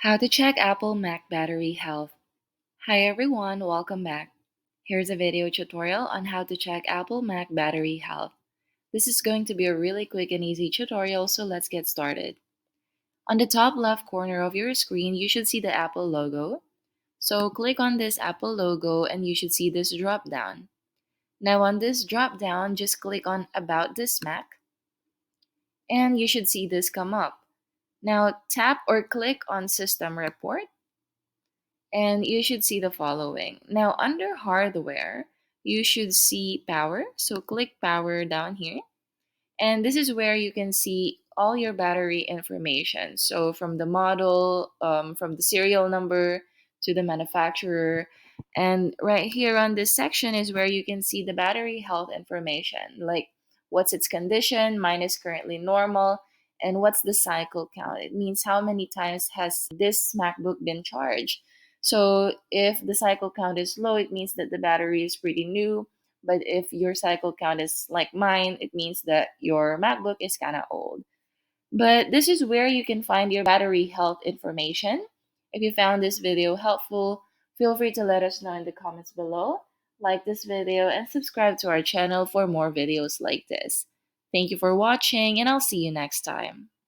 How to check Apple Mac battery health. Hi everyone, welcome back. Here's a video tutorial on how to check Apple Mac battery health. This is going to be a really quick and easy tutorial, so let's get started. On the top left corner of your screen, you should see the Apple logo. So click on this Apple logo and you should see this drop down. Now on this drop down, just click on About this Mac and you should see this come up. Now tap or click on System Report and you should see the following. Now, under hardware, you should see power. So click power down here. And this is where you can see all your battery information. So from the model, from the serial number to the manufacturer. And right here on this section is where you can see the battery health information, like what's its condition, mine is currently normal, and what's the cycle count. It means how many times has this MacBook been charged. So if the cycle count is low, it means that the battery is pretty new. But if your cycle count is like mine, it means that your MacBook is kind of old. But this is where you can find your battery health information. If you found this video helpful, feel free to let us know in the comments below. Like this video and subscribe to our channel for more videos like this. Thank you for watching, and I'll see you next time.